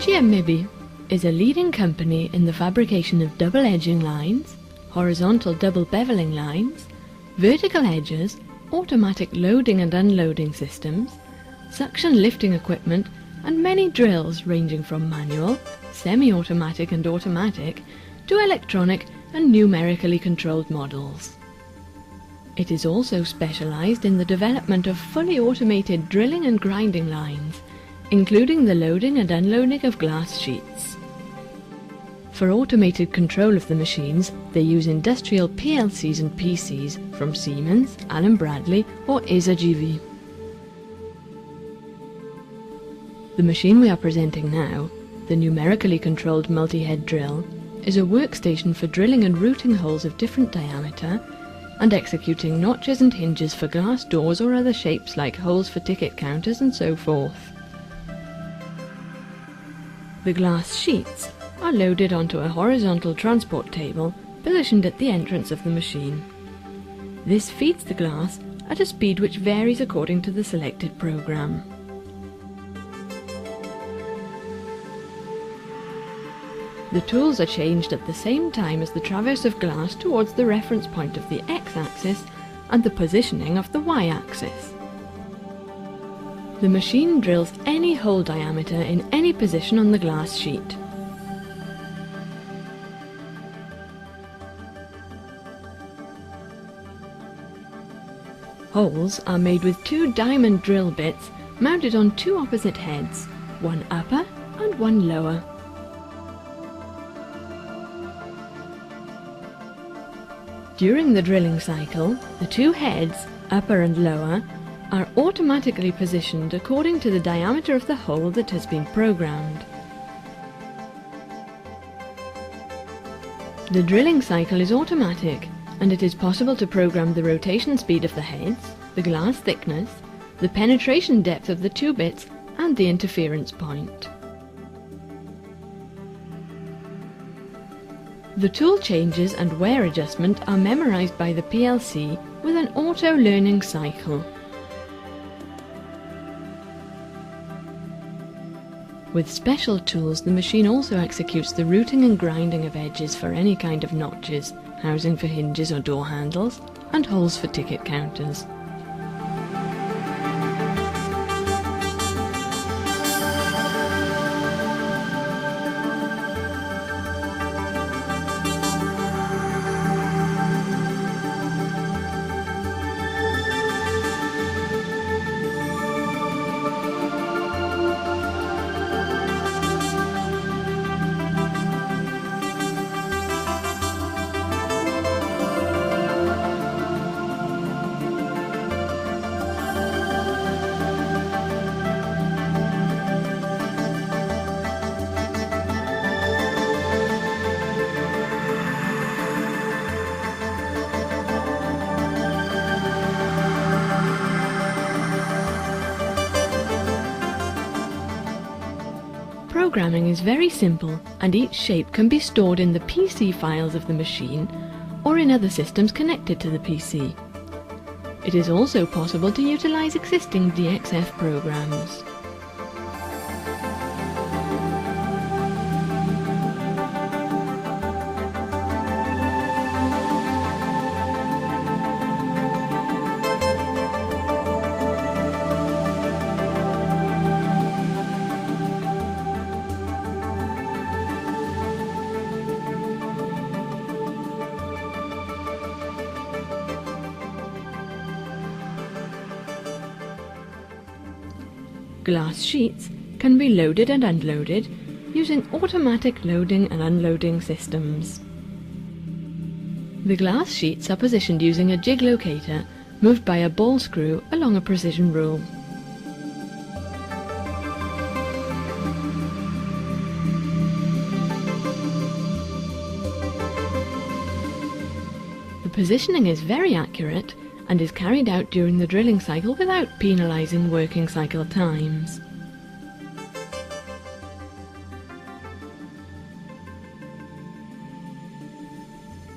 FMB is a leading company in the fabrication of double edging lines, horizontal double beveling lines, vertical edges, automatic loading and unloading systems, suction lifting equipment, and many drills ranging from manual, semi-automatic and automatic to electronic and numerically controlled models. It is also specialised in the development of fully automated drilling and grinding lines, including the loading and unloading of glass sheets. For automated control of the machines, they use industrial PLCs and PCs from Siemens, Allen Bradley or ASA/GV. The machine we are presenting now, the numerically controlled multi-head drill, is a workstation for drilling and routing holes of different diameter and executing notches and hinges for glass doors or other shapes like holes for ticket counters and so forth. The glass sheets are loaded onto a horizontal transport table positioned at the entrance of the machine. This feeds the glass at a speed which varies according to the selected program. The tools are changed at the same time as the traverse of glass towards the reference point of the x-axis and the positioning of the y-axis. The machine drills any hole diameter in any position on the glass sheet. Holes are made with two diamond drill bits mounted on two opposite heads, one upper and one lower. During the drilling cycle, the two heads, upper and lower, are automatically positioned according to the diameter of the hole that has been programmed. The drilling cycle is automatic, and it is possible to program the rotation speed of the heads, the glass thickness, the penetration depth of the two bits, and the interference point. The tool changes and wear adjustment are memorized by the PLC with an auto-learning cycle. With special tools, the machine also executes the routing and grinding of edges for any kind of notches, housing for hinges or door handles, and holes for ticket counters. Programming is very simple, and each shape can be stored in the PC files of the machine or in other systems connected to the PC. It is also possible to utilize existing DXF programs. Glass sheets can be loaded and unloaded using automatic loading and unloading systems. The glass sheets are positioned using a jig locator moved by a ball screw along a precision rule. The positioning is very accurate and is carried out during the drilling cycle without penalising working cycle times.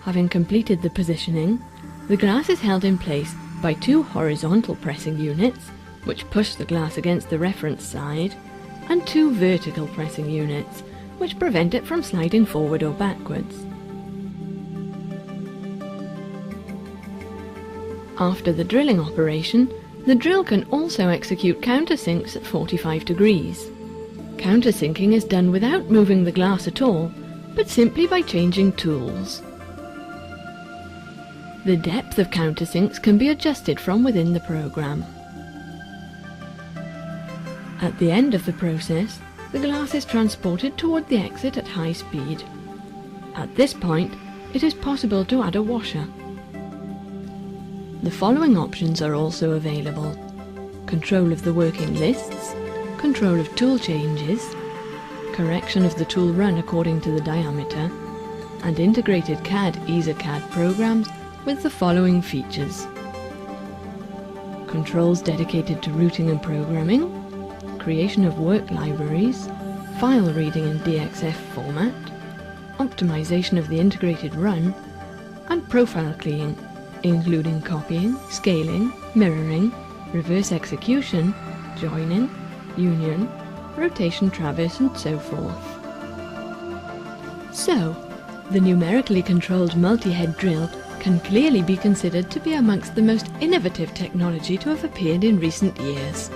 Having completed the positioning, the glass is held in place by two horizontal pressing units, which push the glass against the reference side, and 2 vertical pressing units, which prevent it from sliding forward or backwards. After the drilling operation, the drill can also execute countersinks at 45 degrees. Countersinking is done without moving the glass at all, but simply by changing tools. The depth of countersinks can be adjusted from within the program. At the end of the process, the glass is transported toward the exit at high speed. At this point, it is possible to add a washer. The following options are also available: control of the working lists, control of tool changes, correction of the tool run according to the diameter, and integrated CAD EaserCAD programs with the following features: controls dedicated to routing and programming, creation of work libraries, file reading in DXF format, optimization of the integrated run, and profile cleaning, including copying, scaling, mirroring, reverse execution, joining, union, rotation traverse, and so forth. So, the numerically controlled multi-head drill can clearly be considered to be amongst the most innovative technology to have appeared in recent years.